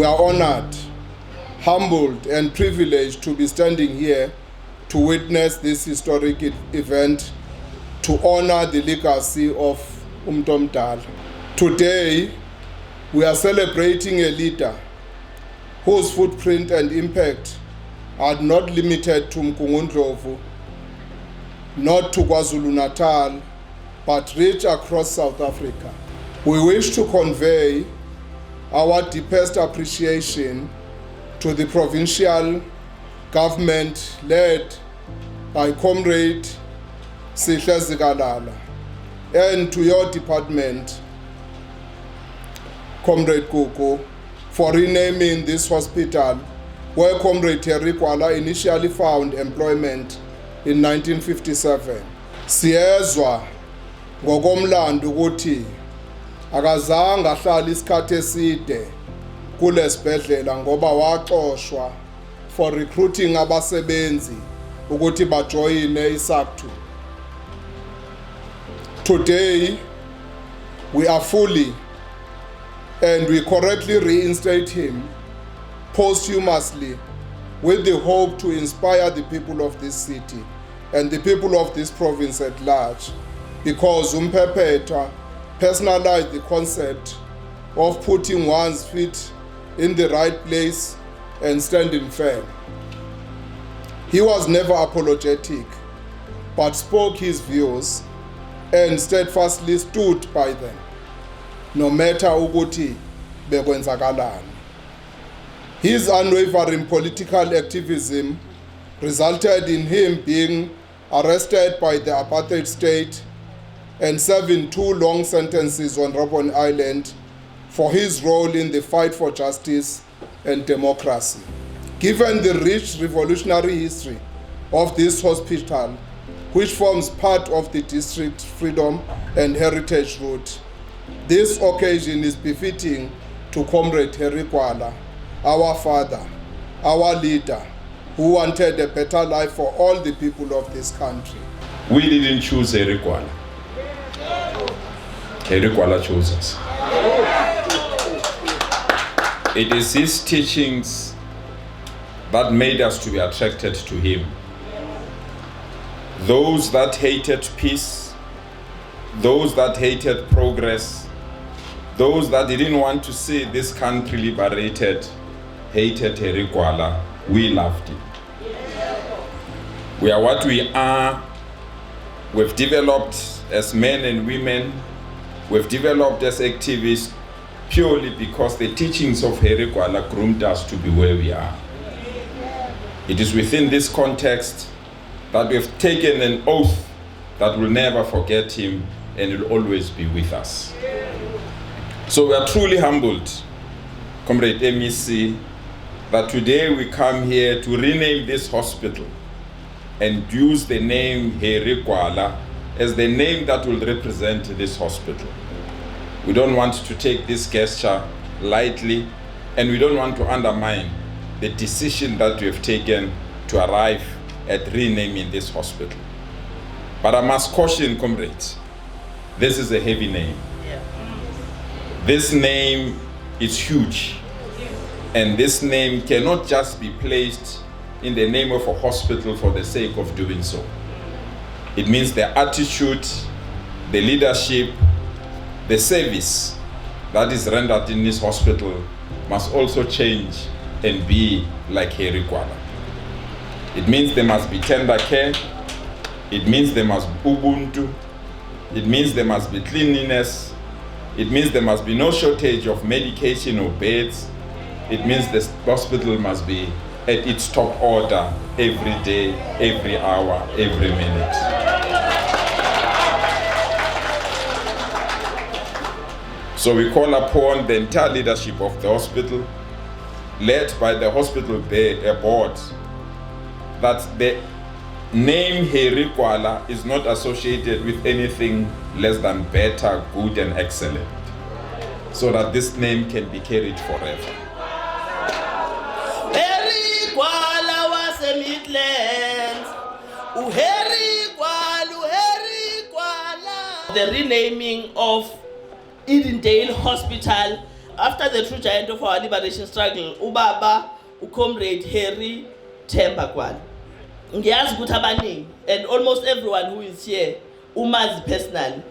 are honored, humbled, and privileged to be standing here to witness this historic event to honor the legacy of Umntu Omdala. Today, we are celebrating a leader whose footprint and impact are not limited to Mkungundlovu, not to KwaZulu-Natal, but reach across South Africa. We wish to convey our deepest appreciation to the provincial government led by Comrade Sihle Zikalala and to your department, Comrade Gugu, for renaming this hospital where Comrade Harry Gwala initially found employment in 1957. Siyezwa ngokomlando ukuthi akazange ahlala isikhathi eside kule sibhedlela ngoba waxoshwa for recruiting abasebenzi ukuthi bajoyine iSACTU. Today, we are fully and we correctly reinstate him posthumously with the hope to inspire the people of this city and the people of this province at large, because Umpepeta personalized the concept of putting one's feet in the right place and standing firm. He was never apologetic, but spoke his views and steadfastly stood by them, no matter ukuthi bekwenzakalani. His unwavering political activism resulted in him being arrested by the apartheid state and serving 2 long sentences on Robben Island for his role in the fight for justice and democracy. Given the rich revolutionary history of this hospital, which forms part of the district freedom and heritage route, this occasion is befitting to Comrade Harry Gwala, our father, our leader, who wanted a better life for all the people of this country. We didn't choose Harry Gwala. Harry Gwala chose us. It is his teachings that made us to be attracted to him. Those that hated peace, those that hated progress, those that didn't want to see this country liberated, hated Harry Gwala. We loved him. We are what we are. We've developed as men and women. We've developed as activists purely because the teachings of Harry Gwala groomed us to be where we are. It is within this context that we have taken an oath that we'll never forget him and will always be with us. So we are truly humbled, Comrade MEC, that today we come here to rename this hospital and use the name Harry Gwala as the name that will represent this hospital. We don't want to take this gesture lightly, and we don't want to undermine the decision that we have taken to arrive at renaming this hospital. But I must caution, comrades, this is a heavy name. This name is huge, and this name cannot just be placed in the name of a hospital for the sake of doing so. It means the attitude, the leadership, the service that is rendered in this hospital must also change and be like Harry Gwala. It means there must be tender care. It means there must be Ubuntu. It means there must be cleanliness. It means there must be no shortage of medication or beds. It means the hospital must be at its top order every day, every hour, every minute. So we call upon the entire leadership of the hospital, led by the hospital board, that the name Harry Gwala is not associated with anything less than better, good, and excellent, so that this name can be carried forever. Harry Gwala was a Midlands. Harry Gwala. The renaming of Edendale Hospital after the true giant of our liberation struggle, ubaba, uComrade Harry Themba Gwala. Ngiyazi ukuthi abaningi, and almost everyone who is here, umazi personally.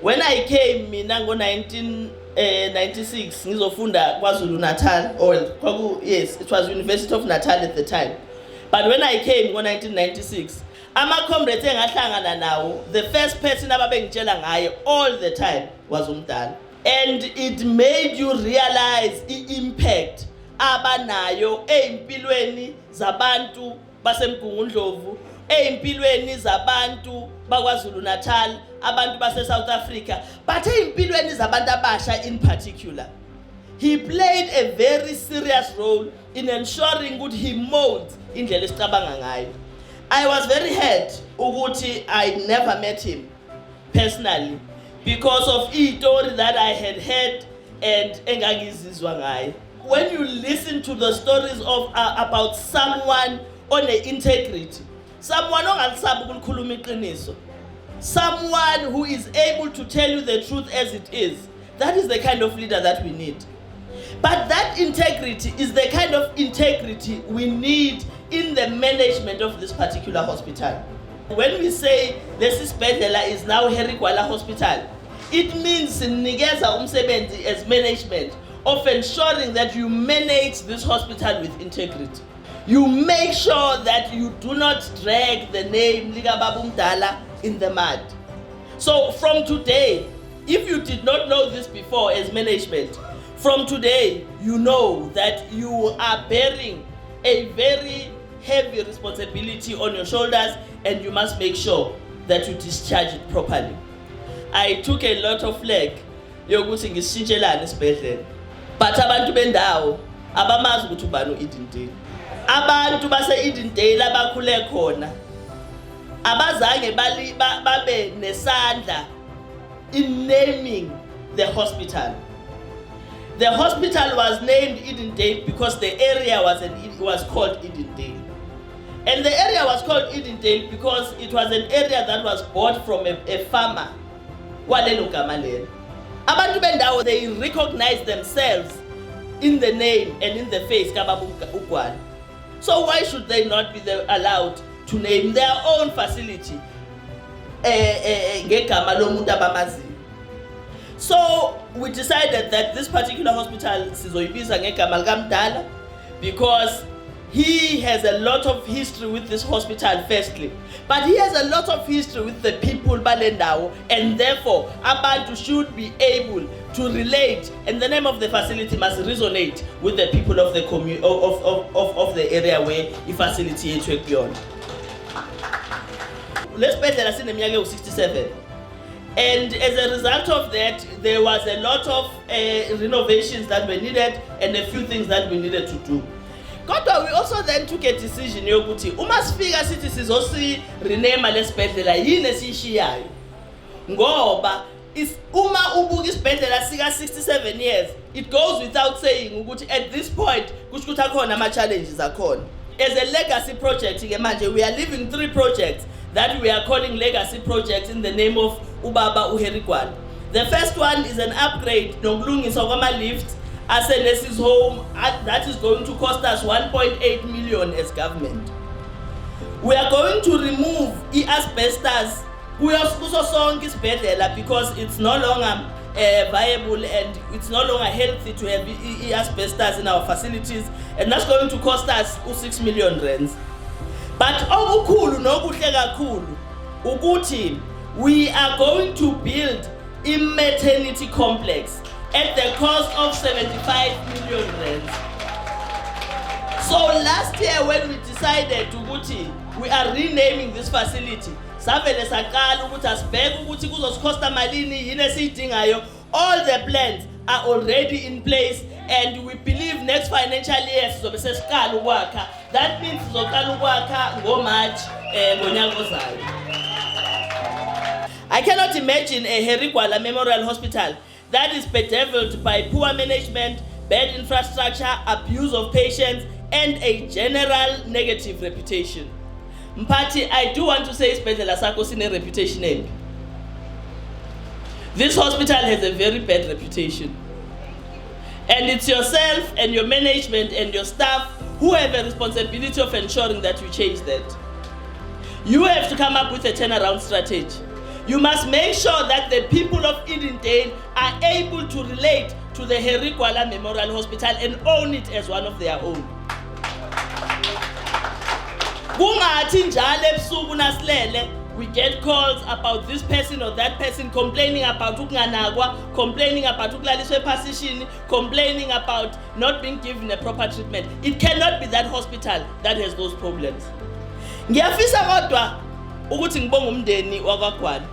When I came, mina ngo-1996, ngizofunda KwaZulu Natal, yes, it was University of Natal at the time. But when I came ngo-1996, ama-comrades engahlangana nawo, the first person ababengitshela ngayo all the time was uMdala. And it made you realize the impact abanayo empilweni zabantu baseMgungundlovu, empilweni zabantu bakwaZulu Natal, abantu base South Africa, but empilweni zabantu abasha in particular. He played a very serious role in ensuring that he molds indlela esicabanga ngayo. I was very hurt ukuthi I never met him personally because of the story that I had heard and engangizizwa ngayo. When you listen to the stories of about someone on the integrity, someone ongasabi ukukhuluma iqiniso, someone who is able to tell you the truth as it is, that is the kind of leader that we need. But that integrity is the kind of integrity we need in the management of this particular hospital. When we say this isibhedlela is now Harry Gwala Hospital, it means nikeza umsebenzi as management of ensuring that you manage this hospital with integrity. You make sure that you do not drag the name Liga Babu Mdala in the mud. So from today, if you did not know this before as management, from today, you know that you are bearing a very heavy responsibility on your shoulders, and you must make sure that you discharge it properly. I took a lot of flack yokuthi ngishintshelane isibhedlela, but abantu bendawo abamazi ukuthi ubani uEden Dale. Abantu base Eden Dale abakhule khona abazange babe nesandla in naming the hospital. The hospital was named Eden Dale because the area was called Eden Dale. And the area was called Eden Dale because it was an area that was bought from a farmer. Walelo gama lelo. Abantu bendawo, they recognize themselves in the name and in the face kaBaba uGwala. So why should they not be allowed to name their own facility ngegama lomuntu abamaziyo? So we decided that this particular hospital sizoyibiza ngegama likaMdala because he has a lot of history with this hospital firstly, but he has a lot of history with the people balendawo, and therefore abantu should be able to relate, and the name of the facility must resonate with the people of the of the area where the facility is kuyona. Lesibhedlela sineminyaka ewu-67, and as a result of that there was a lot of renovations that were needed and a few things that we needed to do. Kodwa we also then took a decision yokuthi uma sifika sithi sizosi rename lesibhedlela yini esishiyayo, ngoba uma ubuka isibhedlela sika 67 years, it goes without saying ukuthi at this point kusho ukuthi akhona ama challenges akhona. As a legacy project ke manje we are living 3 projects that we are calling legacy projects in the name of ubaba uHarry Gwala. The first one is an upgrade nokulungiswa kwama lifts aseNurses Home that is going to cost us 1.8 million as government. We are going to remove asbestos kuso sonke isibhedlela because it's no longer viable and it's no longer healthy to have asbestos in our facilities, and that's going to cost us 6 million rands. But okukhulu nokuhle kakhulu ukuthi we are going to build a maternity complex at the cost of 75 million rands. So last year when we decided ukuthi we are renaming this facility, savele saqala ukuthi asibheke ukuthi kuzosikhosta malini yini esiyidingayo. All the plans are already in place, and we believe next financial year sizobe sesiqala ukwakha. That means sizoqala ukwakha ngoMarch ngonyaka ozayo. I cannot imagine a Harry Gwala Memorial Hospital that is bedeviled by poor management, bad infrastructure, abuse of patients, and a general negative reputation. Mphathi, I do want to say isibhedlela sakho sine reputation embi. This hospital has a very bad reputation. And it's yourself and your management and your staff who have a responsibility of ensuring that you change that. You have to come up with a turnaround strategy. You must make sure that the people of Edendale are able to relate to the Harry Gwala Memorial Hospital and own it as one of their own. We get calls about this person or that person complaining about ukunganakwa, complaining about ukulaliswe phasishini, complaining about not being given a proper treatment. It cannot be that hospital that has those problems. Ngiyafisa kodwa ukuthi ngibonge umndeni wakwaGwala.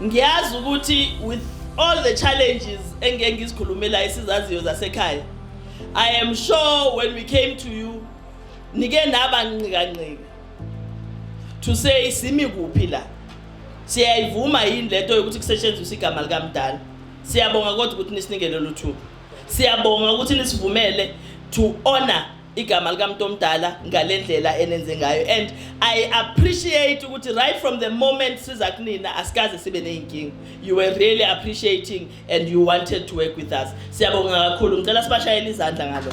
Ngiyazi ukuthi with all the challenges engeke ngizikhulumela isizaziyo zasekhaya, I am sure when we came to you nike naba nqika to say simi kuphi la, siyayivuma yini lento yokuthi kusetshenziswe igama likaMdala. Siyabonga kodwa ukuthi nisinikele luthuba. Siyabonga ukuthi nisivumele to honor igama likaMntomdala ngalendlela enenze ngayo, and I appreciate ukuthi right from the moment siza kunina asikaze sibe neyinkinga. You were really appreciating and you wanted to work with us. Siyabonga kakhulu. Ngicela sibashayele izandla ngalo.